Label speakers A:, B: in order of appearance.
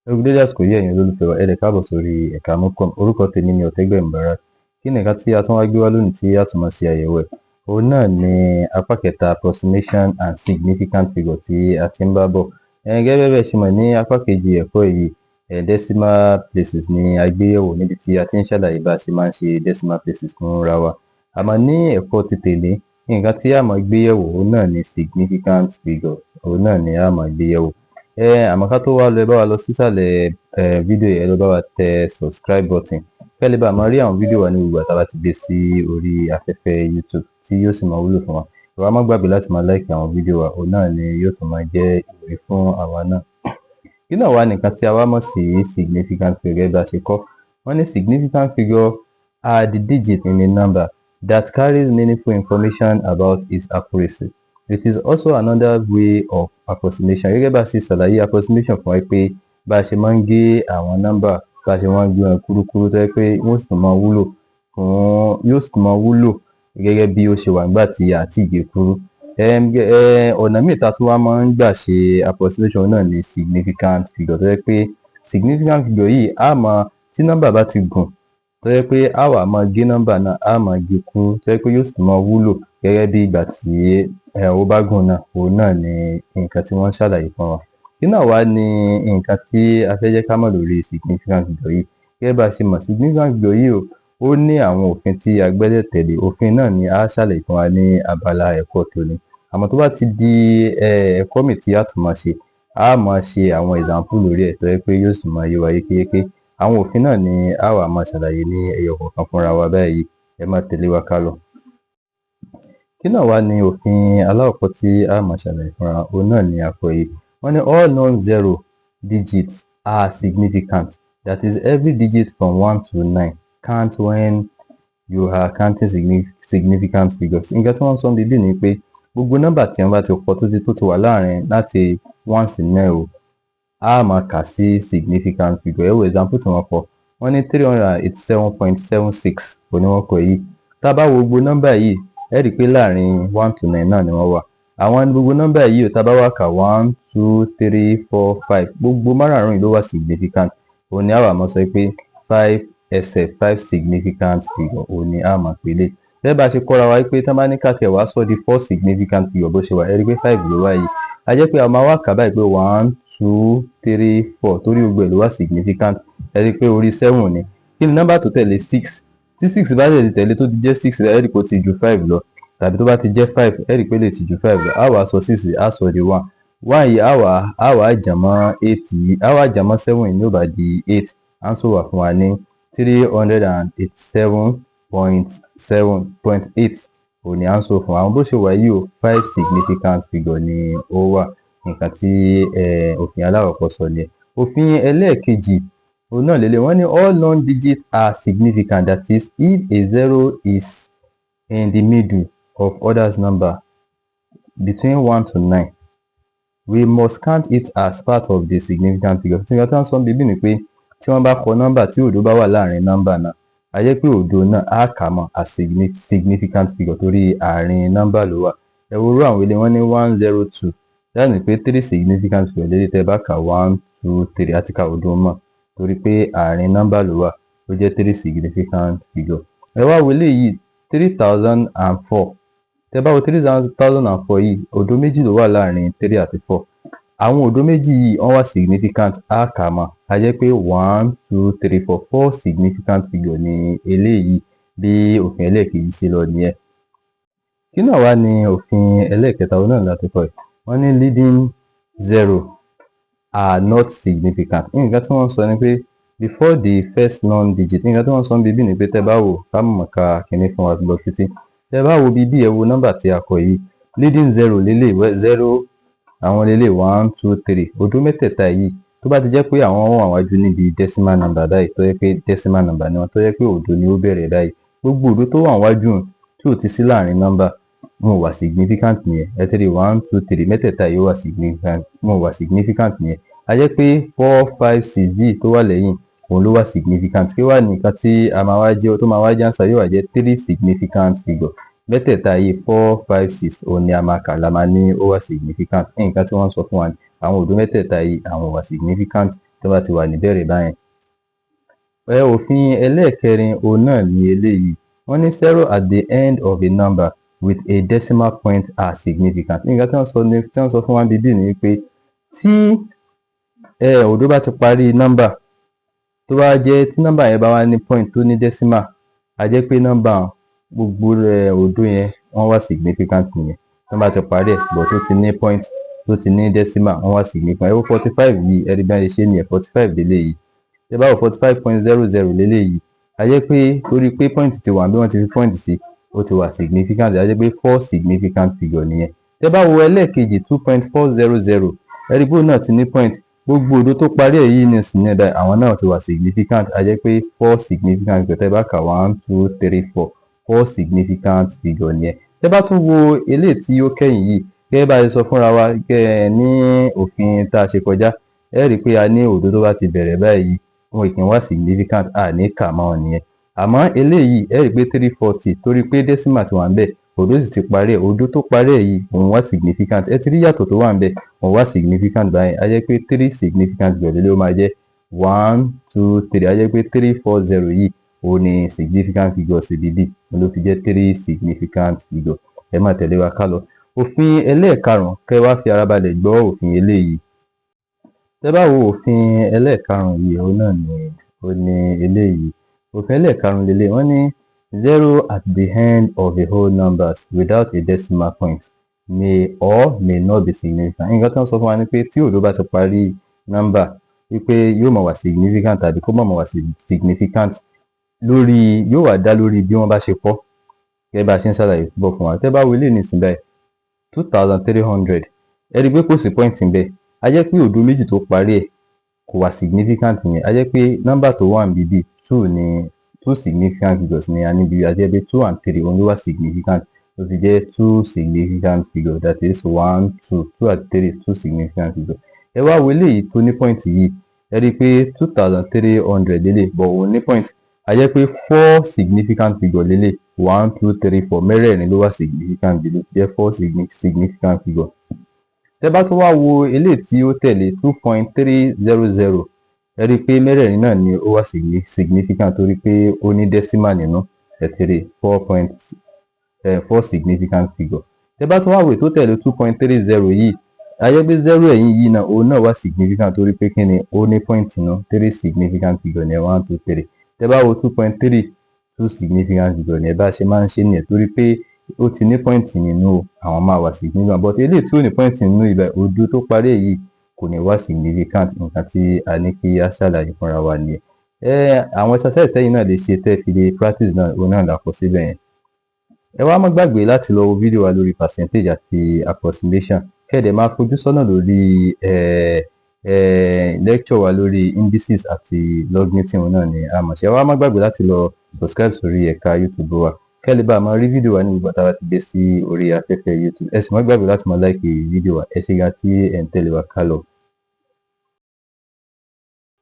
A: Ẹ kú dédé àsìkò yìí ẹ̀yin olólùfẹ́ wa, ẹ dẹ̀ káàbọ̀ sórí ẹ̀ka Mọ́kàn. Orúkọ tèmi ni Ọ̀tẹ́gbẹ̀mí Mubarak. Kí ni nǹkan tí a tún wá gbé wá lónìí tí a tún máa ṣe àyẹ̀wò ẹ̀? Òun náà ni apá kẹta approximation and significant figure tí a ti ń bá bọ̀. Gẹ́gẹ́ bẹ́ẹ̀ ṣe mọ̀ ní apá kejì ẹ̀kọ́ yìí, decimal places ni a gbé yẹ̀wò níbi tí a ti ń ṣàlàyé bá a ṣe máa ń ṣe decimal places fúnra wa. Àmọ́ ní ẹ̀kọ́ ti tèmi, nǹkan tí a máa gbé yẹ̀wò òun náà ni significant figure. Òun náà ni a máa gbé yẹ̀wò. Àmọ́ ká tó wá lọ, ẹ bá wa lọ sísàlẹ̀ fídíò yẹn, ẹ lọ bá wa tẹ subscribe button kẹ́ lè bá máa rí àwọn fídíò wa ní gbogbo àtà bá ti gbé sí orí afẹ́fẹ́ YouTube tí yóò sì máa wúlò fún wa. Ẹ wá má gbàgbé láti máa like àwọn fídíò wa, òun náà ni yóò tún máa jẹ́ ìwúrí fún àwa náà. Kí náà wá nìkan tí a wá mọ̀ sí significant figure bá ṣe kọ́? Wọ́n ní significant figure are the digit in a number that carries meaningful information about its accuracy. It is also another way of approximation. Gẹ́gẹ́ bá a ṣe ṣàlàyé approximation fún wa pé bá a ṣe máa ń gé àwọn nọ́mbà, bá a ṣe máa ń gé wọn kúrúkúrú tó yẹ pé yóò sì máa wúlò gẹ́gẹ́ bí ó ṣe wà nígbà tí a ti gé kúrú. Ọ̀nà míì tá a tún wá máa ń gbà ṣe approximation náà ni significant figure tó yẹ pé significant figure yìí tí nọ́mbà bá ti gùn tó yẹ pé a wá máa gé nọ́mbà náà, a máa gé kúrú tó yẹ pé yóò sì máa wúlò gẹ́gẹ́ bí ìgbà tí ó bá gùn náà. Òun náà ni nǹkan tí wọ́n ń ṣàlàyé fún wa. Kí náà wá ní nǹkan tí a fẹ́ jẹ́ ká mọ̀ lórí significant figure yìí? Gẹ́gẹ́ bá a ṣe mọ̀, significant figure yìí ó ní àwọn òfin tí a gbẹ́dẹ̀ tẹ̀lé. Òfin náà ni a ṣàlàyé fún wa ní abala ẹ̀kọ́ tòní. Àmọ́ tó bá ti di ẹ̀kọ́ mi tí a tún máa ṣe, a máa ṣe àwọn example lórí ẹ̀ tó yẹ pé yóò sì máa yé wa yékéyéké. Àwọn òfin náà ni a wá máa ṣàlàyé ní ẹyọ kọ̀ọ̀kan fúnra wa báyìí. Ẹ máa tẹ̀lé wa ká lọ. Kí náà wá ní òfin alákọ̀ọ́kọ́ tí a máa ṣàlàyé fúnra? Òun náà ni àkọ́ yìí. Wọ́n ní all non-zero digits are significant. That is, every digit from 1 to 9 count when you are counting significant figures. Nǹkan tí wọ́n sọ níbí ni pé gbogbo nọ́mbà tí wọ́n bá ti pọ̀ tó ti wà láàrin láti 1 sí 9 a máa kà sí significant figure. Ẹ wo example tí wọ́n kọ. Wọ́n ní 387.76 òní wọ́n kọ yìí. Tá a bá wo gbogbo nọ́mbà yìí, ẹ rí i pé láàrin 1 to 9 náà ni wọ́n wà. Àwọn gbogbo nọ́mbà yìí tá a bá wá kà 1, 2, 3, 4, 5 gbogbo márààrún yìí ló wà significant. Òun ni a wá máa sọ pé 5 significant figure. Òun ni a máa pè lé. Bẹ́ẹ̀ bá ṣe kọ́ra wa pé tí wọ́n bá ní ká tiẹ̀ wá sọ di 4 significant figure bó ṣe wà, ẹ rí i pé 5 ló wà yìí. A jẹ́ pé a máa wá kà báyìí pé 1, 2, 3, 4 torí gbogbo ẹ̀ ló wà significant. Ẹ rí i pé orí 7 ni. Kí ni nọ́mbà tó tẹ̀lé? 6. Tí 6 bá tẹ̀lé tó ti jẹ́ 6, ẹ rí i pé ó ti ju 5 lọ. Tàbí tó bá ti jẹ́ 5, ẹ rí i pé lè ti ju 5 lọ. A wá sọ 6, a sọ di 1. 1 yìí a wá jàmọ́ 8 yìí, a wá jàmọ́ 7 yìí ní ó bá di 8. Answer wà fún wa ní 387.8. Òun ni answer fún wa. Àwọn bó ṣe wà yìí 5 significant figure ni ó wà. Nǹkan tí òfin alákọ̀ọ́kọ́ sọ ni. Òfin ẹlẹ́ẹ̀kejì òun náà lélẹ̀. Wọ́n ní all non-digits are significant. That is, if a zero is in the middle of others number between 1 to 9, we must count it as part of the significant figure. Tí wọ́n tán sọ bíbí ni pé tí wọ́n bá kọ nọ́mbà tí òdo bá wà láàrin nọ́mbà náà, a jẹ́ pé òdo náà á kà mọ́ as significant figure torí àárín nọ́mbà ló wà. Ẹ wo irú àwọn ilé wọn ní 102. That means pé 3 significant figure lélẹ̀ tẹ́ bá kà 1, 2, 3 àti ká òdo mọ́ torí pé àárín nọ́mbà ló wà. Ó jẹ́ 3 significant figure. Ẹ wá wo eléyìí 3004. Tẹ́ bá wo 3004 yìí, òdo méjì ló wà láàrin 3 àti 4. Àwọn òdo méjì yìí wọ́n wà significant, á kà mọ́. A jẹ́ pé 1, 2, 3, 4 4 significant figure ni eléyìí bí òfin ẹlẹ́ẹ̀kejì ṣe lọ nìyẹn. Kí náà wá ní òfin ẹlẹ́ẹ̀kẹta òun náà láti kọ́ ẹ̀? Wọ́n ní leading zero are not significant. Nǹkan tí wọ́n sọ ni pé before the first non-digit. Nǹkan tí wọ́n sọ bíbí ni pé tẹ́ bá wò ká mọ̀ ká kíní fún wa lọ títí. Tẹ́ bá wo bíbí ẹ wo nọ́mbà tí a kọ yìí, leading zero lélẹ̀ 0 àwọn lélẹ̀ 1, 2, 3. Òdo mẹ́tẹ̀ẹ̀ta yìí tó bá ti jẹ́ pé àwọn wọ́n wà wájú níbi decimal number báyìí tó yẹ pé decimal number ni wọ́n tó yẹ pé òdo ni ó bẹ̀rẹ̀ báyìí. Gbogbo òdo tó wà wájú tí ò ti sí láàrin nọ́mbà wọn wà significant nìyẹn. Ẹ tẹ́lẹ̀ 1, 2, 3 mẹ́tẹ̀ẹ̀ta yìí wà significant, wọn wà significant nìyẹn. A jẹ́ pé 4, 5, 6 yìí tó wà lẹ́yìn òun ló wà significant. Kí wá ní nǹkan tí a máa wá jẹ́ tó máa wá jẹ́ answer yóò wá jẹ́ 3 significant figure. Mẹ́tẹ̀ẹ̀ta yìí 4, 5, 6 òun ni a máa kà la máa ní ó wà significant. Nǹkan tí wọ́n sọ fún wa ni àwọn òdo mẹ́tẹ̀ẹ̀ta yìí àwọn wà significant. tó bá ti wà níbẹ̀rẹ̀ báyẹn. Òfin ẹlẹ́ẹ̀kẹrin òun náà ni eléyìí. Wọ́n ní zero at the end of a number with a decimal point are significant. Nǹkan tí wọ́n sọ fún wa bíbí ni pé tí òdo bá ti parí nọ́mbà tó bá jẹ́ tí nọ́mbà yẹn bá wá ní point tó ní decimal, a jẹ́ pé nọ́mbà gbogbo òdo yẹn wọ́n wá significant nìyẹn. Tó bá ti parí ẹ̀ bọ̀ tó ti ní point tó ti ní decimal wọ́n wá significant. 45 yìí ẹ̀rí bí wọ́n ṣe ṣe nìyẹn 45 lélẹ́yìí. Tẹ́ bá wo 45.00 lélẹ́yìí, a jẹ́ pé torí pé point ti wà bí wọ́n ti fi point sí ó ti wà significant, a jẹ́ pé 4 significant figure nìyẹn. Tẹ́ bá wo ẹlẹ́ẹ̀kejì 2.400 ẹ̀rí bó náà ti ní point, gbogbo òdo tó parí ẹ̀ yìí ní ìsìn ẹ̀dá àwọn náà ti wà significant, a jẹ́ pé 4 significant figure. Tẹ́ bá kà 1 2 3 4 significant figure nìyẹn. Tẹ́ bá tún wo eléyìí tí ó kẹ́yìn yìí, gẹ́gẹ́ bá a ṣe sọ fúnra wa ní òfin tá a ṣe kọjá, ẹ rí i pé a ní òdo tó bá ti bẹ̀rẹ̀ báyìí wọn kì í wá significant, a ní kà mọ́ wọn nìyẹn. Àmọ́ eléyìí ẹ rí i pé 340 torí pé decimal ti wà ń bẹ̀, òdo sì ti parí ẹ̀, òdo tó parí ẹ̀ yìí òun wá significant. Ẹ ti rí yàtọ̀ tó wà ń bẹ̀, òun wá significant báyìí, a jẹ́ pé 3 significant figure ló máa jẹ́ 1 2 3, a jẹ́ pé 340 yìí òun ni significant figure sí bíbí, òun ló fi jẹ́ 3 significant figure. Ẹ máa tẹ̀lé wa ká lọ. Òfin ẹlẹ́ẹ̀karùn-ún, kẹ́ wá fi ara balẹ̀ gbọ́ òfin eléyìí. Tẹ́ bá wo òfin ẹlẹ́ẹ̀karùn-ún yìí òun náà ni ó ní eléyìí. Òfin ẹlẹ́ẹ̀karùn-ún lélẹ̀ wọ́n ní 0 at the end of the whole numbers without a decimal point may or may not be significant. Nǹkan tí wọ́n sọ fún wa ni pé tí òdo bá ti parí nọ́mbà wípé yóò máa wà significant tàbí kó máa wà significant lórí yóò wá dá lórí bí wọ́n bá ṣe kọ́. Gẹ́gẹ́ bá a ṣe ń ṣàlàyé bọ̀ fún wa. Tẹ́ bá wo eléyìí nísìnyí báyìí 2300 ẹ rí i pé kò sí point ń bẹ̀, a jẹ́ pé òdo méjì tó parí ẹ̀ kò wà significant yẹn, a jẹ́ pé nọ́mbà tó wà níbí 2 ni 2 significant figures ni a níbi, a jẹ́ pé 2 and 3 òun ló wà significant, ó fi jẹ́ 2 significant figure, that is 1 2 2 and 3 2 significant figure. Ẹ wá wo eléyìí tó ní point yìí, ẹ rí i pé 2300 lélẹ̀ bọ̀ òun ní point, a jẹ́ pé 4 significant figure lélẹ̀ 1 2 3 4 mẹ́rẹ̀ẹ̀rin ló wà significant jùlọ, jẹ́ 4 significant figure. Tẹ́ bá tún wá wo eléyìí tí ó tẹ̀lé 2.300 ẹ rí i pé mẹ́rẹ̀ẹ̀rin náà ni ó wà significant torí pé ó ní decimal nínú, ẹ ti rí 4 significant figure. Tẹ́ bá tún wá wo tó tẹ̀lé 2.30 yìí, a jẹ́ pé 0 ẹ̀yìn yìí náà òun náà wà significant torí pé kí ni ó ní point nínú, 3 significant figure ní 1 2 3. Tẹ́ bá wo 2.3 2 significant figure ní ẹ bá ṣe máa ń ṣe nìyẹn torí pé ó ti ní point nínú àwọn máa wà significant, but eléyìí tí ó ní point nínú ibẹ̀ òdo tó parí èyí kò ní wá significant. Nǹkan tí a ní kí a ṣàlàyé fúnra wa nìyẹn. Àwọn exercise tẹ́yìn náà lè ṣe tẹ́ fi lè practice náà òun náà là kọ síbẹ̀ yẹn. Ẹ wá má gbàgbé láti lọ wo fídíò wa lórí percentage àti approximation, kẹ́ẹ̀dẹ̀ máa fojú sọ́nà lórí lecture wa lórí indices àti logarithm náà ni a mọ̀ ṣe. Ẹ wá má gbàgbé láti lọ subscribe sórí ẹ̀ka YouTube wa kẹ́lẹ́ bá máa rí fídíò wa ní gbogbo àtàwà ti gbé sí orí afẹ́fẹ́ YouTube. Ẹ sì má gbàgbé láti máa like fídíò wa. Ẹ ṣé gan tí ẹ̀ ń tẹ̀lé wa ká lọ.